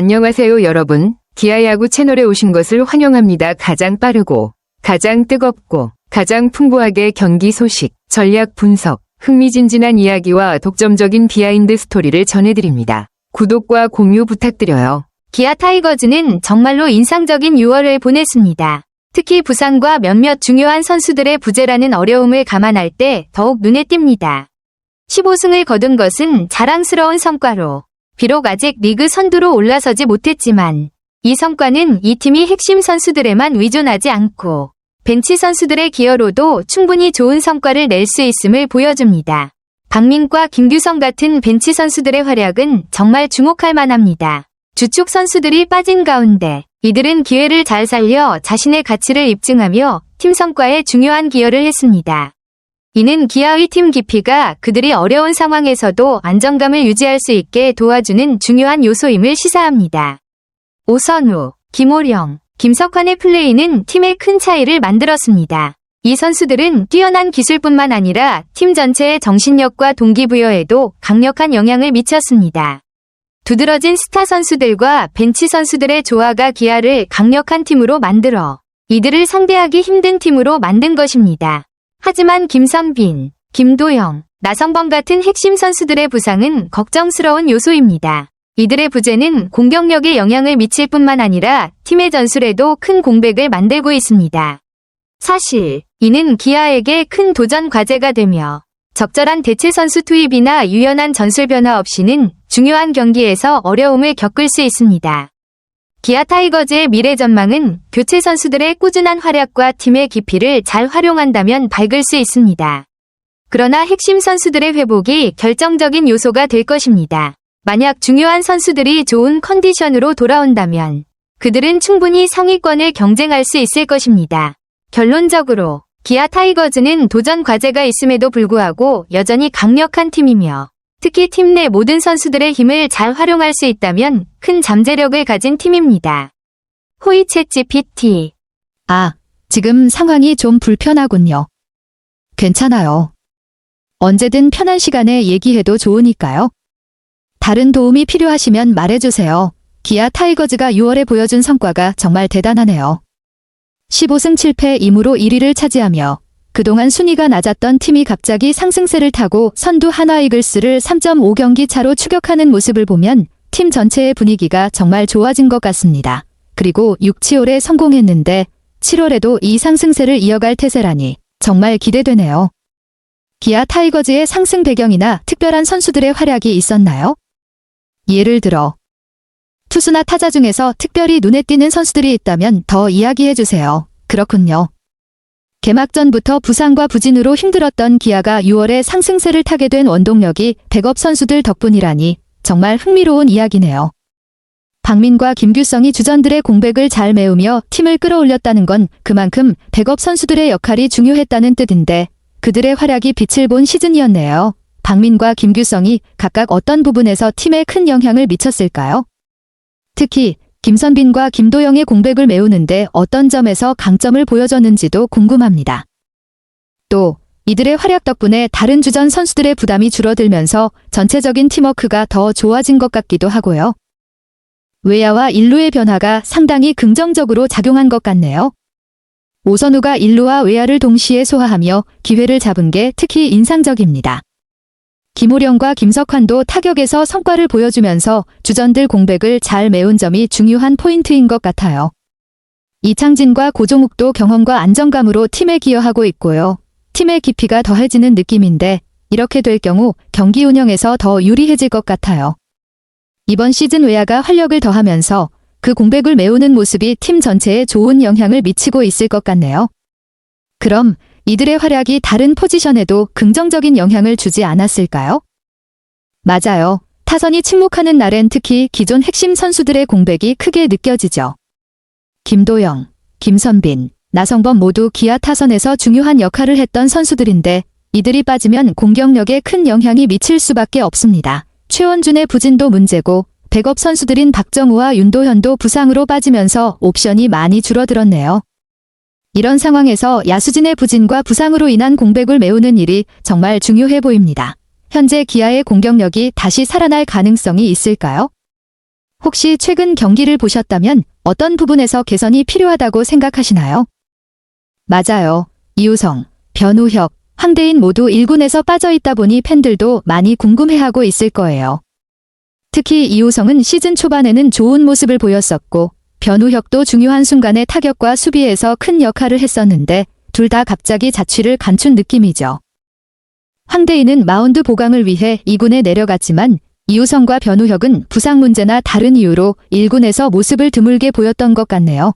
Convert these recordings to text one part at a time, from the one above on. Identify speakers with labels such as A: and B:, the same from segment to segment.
A: 안녕하세요 여러분. 기아야구 채널에 오신 것을 환영합니다. 가장 빠르고 가장 뜨겁고 가장 풍부하게 경기 소식, 전략 분석, 흥미진진한 이야기와 독점적인 비하인드 스토리를 전해드립니다. 구독과 공유 부탁드려요.
B: 기아 타이거즈는 정말로 인상적인 6월을 보냈습니다. 특히 부상과 몇몇 중요한 선수들의 부재라는 어려움을 감안할 때 더욱 눈에 띕니다. 15승을 거둔 것은 자랑스러운 성과로 비록 아직 리그 선두로 올라서지 못했지만 이 성과는 이 팀이 핵심 선수들에만 의존하지 않고 벤치 선수들의 기여로도 충분히 좋은 성과를 낼 수 있음을 보여줍니다. 박민과 김규성 같은 벤치 선수들의 활약은 정말 주목할 만합니다. 주축 선수들이 빠진 가운데 이들은 기회를 잘 살려 자신의 가치를 입증하며 팀 성과에 중요한 기여를 했습니다. 이는 기아의 팀 깊이가 그들이 어려운 상황에서도 안정감을 유지할 수 있게 도와주는 중요한 요소임을 시사합니다. 오선우, 김호령, 김석환의 플레이는 팀의 큰 차이를 만들었습니다. 이 선수들은 뛰어난 기술뿐만 아니라 팀 전체의 정신력과 동기부여에도 강력한 영향을 미쳤습니다. 두드러진 스타 선수들과 벤치 선수들의 조화가 기아를 강력한 팀으로 만들어 이들을 상대하기 힘든 팀으로 만든 것입니다. 하지만 김선빈, 김도영, 나성범 같은 핵심 선수들의 부상은 걱정스러운 요소입니다. 이들의 부재는 공격력에 영향을 미칠 뿐만 아니라 팀의 전술에도 큰 공백을 만들고 있습니다. 사실 이는 기아에게 큰 도전 과제가 되며 적절한 대체 선수 투입이나 유연한 전술 변화 없이는 중요한 경기에서 어려움을 겪을 수 있습니다. 기아 타이거즈의 미래 전망은 교체 선수들의 꾸준한 활약과 팀의 깊이를 잘 활용한다면 밝을 수 있습니다. 그러나 핵심 선수들의 회복이 결정적인 요소가 될 것입니다. 만약 중요한 선수들이 좋은 컨디션으로 돌아온다면 그들은 충분히 상위권을 경쟁할 수 있을 것입니다. 결론적으로 기아 타이거즈는 도전 과제가 있음에도 불구하고 여전히 강력한 팀이며 특히 팀 내 모든 선수들의 힘을 잘 활용할 수 있다면 큰 잠재력을 가진 팀입니다. 호이 챗GPT.
C: 지금 상황이 좀 불편하군요. 괜찮아요. 언제든 편한 시간에 얘기해도 좋으니까요. 다른 도움이 필요하시면 말해주세요. 기아 타이거즈가 6월에 보여준 성과가 정말 대단하네요. 15승 7패 2무로 1위를 차지하며 그동안 순위가 낮았던 팀이 갑자기 상승세를 타고 선두 한화 이글스를 3.5경기 차로 추격하는 모습을 보면 팀 전체의 분위기가 정말 좋아진 것 같습니다. 그리고 6치올에 성공했는데 7월에도 이 상승세를 이어갈 태세라니 정말 기대되네요. 기아 타이거즈의 상승 배경이나 특별한 선수들의 활약이 있었나요? 예를 들어 투수나 타자 중에서 특별히 눈에 띄는 선수들이 있다면 더 이야기해주세요. 그렇군요. 개막전부터 부상과 부진으로 힘들었던 기아가 6월에 상승세를 타게 된 원동력이 백업 선수들 덕분이라니 정말 흥미로운 이야기네요. 박민과 김규성이 주전들의 공백을 잘 메우며 팀을 끌어올렸다는 건 그만큼 백업 선수들의 역할이 중요했다는 뜻인데 그들의 활약이 빛을 본 시즌이었네요. 박민과 김규성이 각각 어떤 부분에서 팀에 큰 영향을 미쳤을까요? 특히 김선빈과 김도영의 공백을 메우는데 어떤 점에서 강점을 보여줬는지도 궁금합니다. 또 이들의 활약 덕분에 다른 주전 선수들의 부담이 줄어들면서 전체적인 팀워크가 더 좋아진 것 같기도 하고요. 외야와 일루의 변화가 상당히 긍정적으로 작용한 것 같네요. 오선우가 일루와 외야를 동시에 소화하며 기회를 잡은 게 특히 인상적입니다. 김호령과 김석환도 타격에서 성과를 보여주면서 주전들 공백을 잘 메운 점이 중요한 포인트인 것 같아요. 이창진과 고종욱도 경험과 안정감으로 팀에 기여하고 있고요. 팀의 깊이가 더해지는 느낌인데 이렇게 될 경우 경기 운영에서 더 유리해질 것 같아요. 이번 시즌 외야가 활력을 더하면서 그 공백을 메우는 모습이 팀 전체에 좋은 영향을 미치고 있을 것 같네요. 그럼 이들의 활약이 다른 포지션에도 긍정적인 영향을 주지 않았을까요? 맞아요. 타선이 침묵하는 날엔 특히 기존 핵심 선수들의 공백이 크게 느껴지죠. 김도영, 김선빈, 나성범 모두 기아 타선에서 중요한 역할을 했던 선수들인데 이들이 빠지면 공격력에 큰 영향이 미칠 수밖에 없습니다. 최원준의 부진도 문제고 백업 선수들인 박정우와 윤도현도 부상으로 빠지면서 옵션이 많이 줄어들었네요. 이런 상황에서 야수진의 부진과 부상으로 인한 공백을 메우는 일이 정말 중요해 보입니다. 현재 기아의 공격력이 다시 살아날 가능성이 있을까요? 혹시 최근 경기를 보셨다면 어떤 부분에서 개선이 필요하다고 생각하시나요? 맞아요. 이우성, 변우혁, 황대인 모두 1군에서 빠져있다 보니 팬들도 많이 궁금해하고 있을 거예요. 특히 이우성은 시즌 초반에는 좋은 모습을 보였었고 변우혁도 중요한 순간에 타격과 수비에서 큰 역할을 했었는데 둘 다 갑자기 자취를 감춘 느낌이죠. 황대인은 마운드 보강을 위해 2군에 내려갔지만 이우성과 변우혁은 부상 문제나 다른 이유로 1군에서 모습을 드물게 보였던 것 같네요.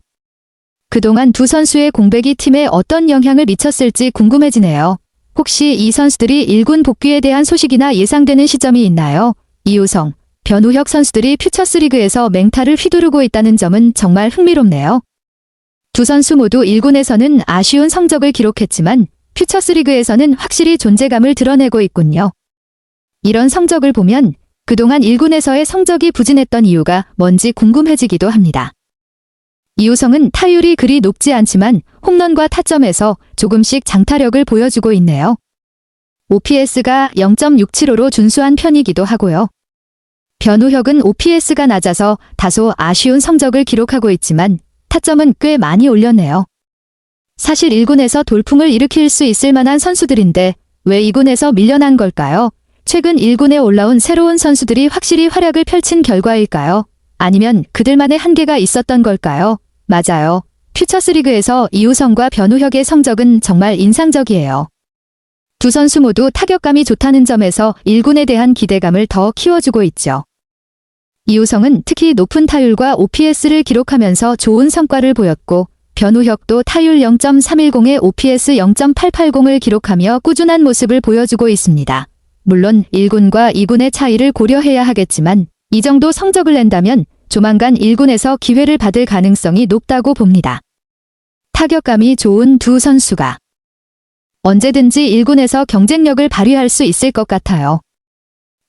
C: 그동안 두 선수의 공백이 팀에 어떤 영향을 미쳤을지 궁금해지네요. 혹시 이 선수들이 1군 복귀에 대한 소식이나 예상되는 시점이 있나요? 이우성, 변우혁 선수들이 퓨처스리그에서 맹타를 휘두르고 있다는 점은 정말 흥미롭네요. 두 선수 모두 1군에서는 아쉬운 성적을 기록했지만 퓨처스리그에서는 확실히 존재감을 드러내고 있군요. 이런 성적을 보면 그동안 1군에서의 성적이 부진했던 이유가 뭔지 궁금해지기도 합니다. 이우성은 타율이 그리 높지 않지만 홈런과 타점에서 조금씩 장타력을 보여주고 있네요. OPS가 0.675로 준수한 편이기도 하고요. 변우혁은 OPS가 낮아서 다소 아쉬운 성적을 기록하고 있지만 타점은 꽤 많이 올렸네요. 사실 1군에서 돌풍을 일으킬 수 있을 만한 선수들인데 왜 2군에서 밀려난 걸까요? 최근 1군에 올라온 새로운 선수들이 확실히 활약을 펼친 결과일까요? 아니면 그들만의 한계가 있었던 걸까요? 맞아요. 퓨처스리그에서 이우성과 변우혁의 성적은 정말 인상적이에요. 두 선수 모두 타격감이 좋다는 점에서 1군에 대한 기대감을 더 키워주고 있죠. 이우성은 특히 높은 타율과 OPS를 기록하면서 좋은 성과를 보였고 변우혁도 타율 0.310에 OPS 0.880을 기록하며 꾸준한 모습을 보여주고 있습니다. 물론 1군과 2군의 차이를 고려해야 하겠지만 이 정도 성적을 낸다면 조만간 1군에서 기회를 받을 가능성이 높다고 봅니다. 타격감이 좋은 두 선수가 언제든지 1군에서 경쟁력을 발휘할 수 있을 것 같아요.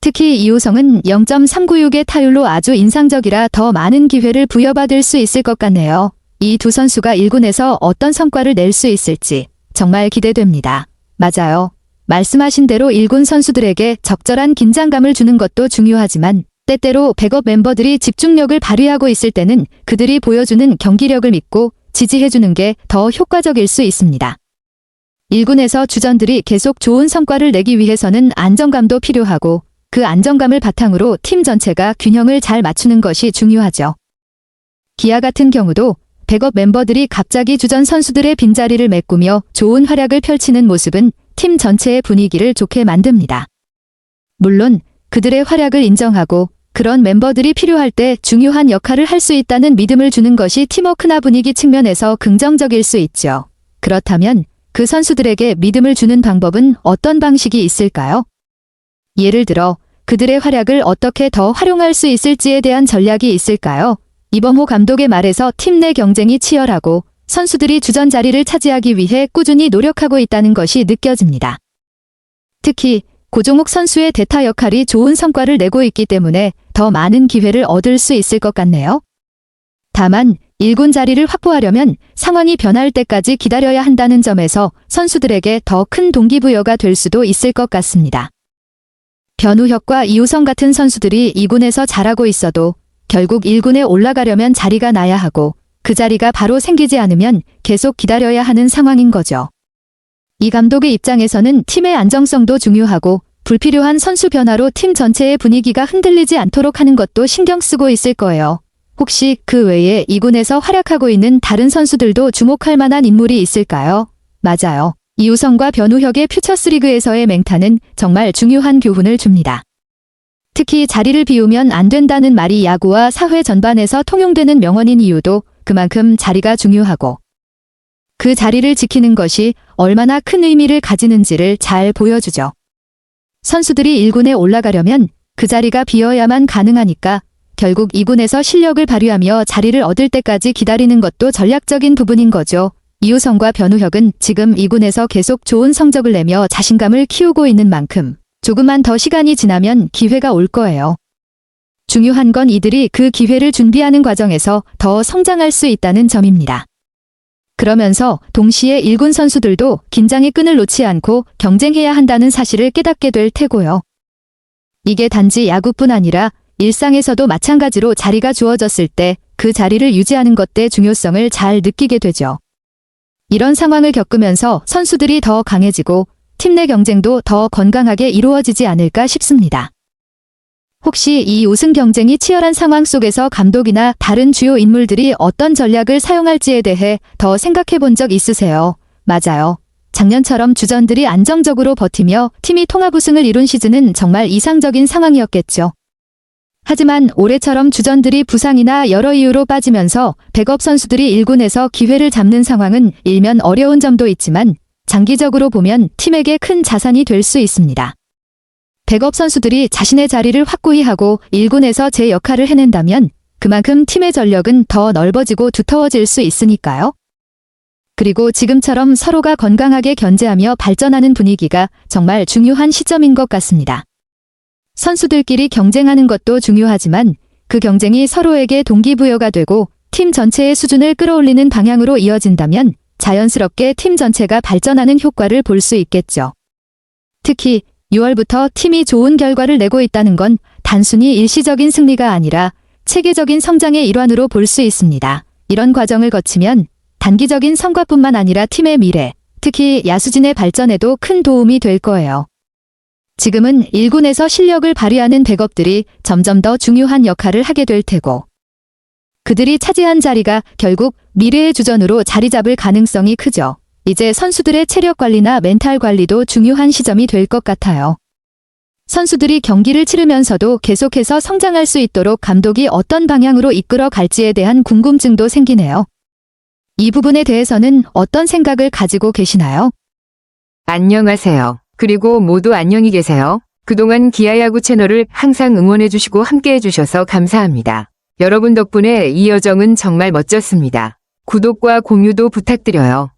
C: 특히 이우성은 0.396의 타율로 아주 인상적이라 더 많은 기회를 부여받을 수 있을 것 같네요. 이 두 선수가 1군에서 어떤 성과를 낼 수 있을지 정말 기대됩니다. 맞아요. 말씀하신 대로 1군 선수들에게 적절한 긴장감을 주는 것도 중요하지만 때때로 백업 멤버들이 집중력을 발휘하고 있을 때는 그들이 보여주는 경기력을 믿고 지지해주는 게 더 효과적일 수 있습니다. 1군에서 주전들이 계속 좋은 성과를 내기 위해서는 안정감도 필요하고 그 안정감을 바탕으로 팀 전체가 균형을 잘 맞추는 것이 중요하죠. 기아 같은 경우도 백업 멤버들이 갑자기 주전 선수들의 빈자리를 메꾸며 좋은 활약을 펼치는 모습은 팀 전체의 분위기를 좋게 만듭니다. 물론 그들의 활약을 인정하고 그런 멤버들이 필요할 때 중요한 역할을 할 수 있다는 믿음을 주는 것이 팀워크나 분위기 측면에서 긍정적일 수 있죠. 그렇다면 그 선수들에게 믿음을 주는 방법은 어떤 방식이 있을까요? 예를 들어 그들의 활약을 어떻게 더 활용할 수 있을지에 대한 전략이 있을까요? 이범호 감독의 말에서 팀 내 경쟁이 치열하고 선수들이 주전 자리를 차지하기 위해 꾸준히 노력하고 있다는 것이 느껴집니다. 특히 고종욱 선수의 대타 역할이 좋은 성과를 내고 있기 때문에 더 많은 기회를 얻을 수 있을 것 같네요. 다만 1군 자리를 확보하려면 상황이 변할 때까지 기다려야 한다는 점에서 선수들에게 더 큰 동기부여가 될 수도 있을 것 같습니다. 변우혁과 이우성 같은 선수들이 2군에서 잘하고 있어도 결국 1군에 올라가려면 자리가 나야 하고 그 자리가 바로 생기지 않으면 계속 기다려야 하는 상황인 거죠. 이 감독의 입장에서는 팀의 안정성도 중요하고 불필요한 선수 변화로 팀 전체의 분위기가 흔들리지 않도록 하는 것도 신경 쓰고 있을 거예요. 혹시 그 외에 2군에서 활약하고 있는 다른 선수들도 주목할 만한 인물이 있을까요? 맞아요. 이우성과 변우혁의 퓨처스리그에서의 맹타는 정말 중요한 교훈을 줍니다. 특히 자리를 비우면 안 된다는 말이 야구와 사회 전반에서 통용되는 명언인 이유도 그만큼 자리가 중요하고 그 자리를 지키는 것이 얼마나 큰 의미를 가지는지를 잘 보여주죠. 선수들이 1군에 올라가려면 그 자리가 비어야만 가능하니까 결국 2군에서 실력을 발휘하며 자리를 얻을 때까지 기다리는 것도 전략적인 부분인 거죠. 이우성과 변우혁은 지금 2군에서 계속 좋은 성적을 내며 자신감을 키우고 있는 만큼 조금만 더 시간이 지나면 기회가 올 거예요. 중요한 건 이들이 그 기회를 준비하는 과정에서 더 성장할 수 있다는 점입니다. 그러면서 동시에 1군 선수들도 긴장의 끈을 놓지 않고 경쟁해야 한다는 사실을 깨닫게 될 테고요. 이게 단지 야구뿐 아니라 일상에서도 마찬가지로 자리가 주어졌을 때 그 자리를 유지하는 것의 중요성을 잘 느끼게 되죠. 이런 상황을 겪으면서 선수들이 더 강해지고 팀 내 경쟁도 더 건강하게 이루어지지 않을까 싶습니다. 혹시 이 우승 경쟁이 치열한 상황 속에서 감독이나 다른 주요 인물들이 어떤 전략을 사용할지에 대해 더 생각해 본 적 있으세요? 맞아요. 작년처럼 주전들이 안정적으로 버티며 팀이 통합 우승을 이룬 시즌은 정말 이상적인 상황이었겠죠. 하지만 올해처럼 주전들이 부상이나 여러 이유로 빠지면서 백업 선수들이 1군에서 기회를 잡는 상황은 일면 어려운 점도 있지만 장기적으로 보면 팀에게 큰 자산이 될 수 있습니다. 백업 선수들이 자신의 자리를 확고히 하고 1군에서 제 역할을 해낸다면 그만큼 팀의 전력은 더 넓어지고 두터워질 수 있으니까요. 그리고 지금처럼 서로가 건강하게 견제하며 발전하는 분위기가 정말 중요한 시점인 것 같습니다. 선수들끼리 경쟁하는 것도 중요하지만 그 경쟁이 서로에게 동기부여가 되고 팀 전체의 수준을 끌어올리는 방향으로 이어진다면 자연스럽게 팀 전체가 발전하는 효과를 볼 수 있겠죠. 특히 6월부터 팀이 좋은 결과를 내고 있다는 건 단순히 일시적인 승리가 아니라 체계적인 성장의 일환으로 볼 수 있습니다. 이런 과정을 거치면 단기적인 성과뿐만 아니라 팀의 미래, 특히 야수진의 발전에도 큰 도움이 될 거예요. 지금은 1군에서 실력을 발휘하는 백업들이 점점 더 중요한 역할을 하게 될 테고 그들이 차지한 자리가 결국 미래의 주전으로 자리 잡을 가능성이 크죠. 이제 선수들의 체력 관리나 멘탈 관리도 중요한 시점이 될 것 같아요. 선수들이 경기를 치르면서도 계속해서 성장할 수 있도록 감독이 어떤 방향으로 이끌어 갈지에 대한 궁금증도 생기네요. 이 부분에 대해서는 어떤 생각을 가지고 계시나요?
A: 안녕하세요. 그리고 모두 안녕히 계세요. 그동안 기아야구 채널을 항상 응원해주시고 함께해주셔서 감사합니다. 여러분 덕분에 이 여정은 정말 멋졌습니다. 구독과 공유도 부탁드려요.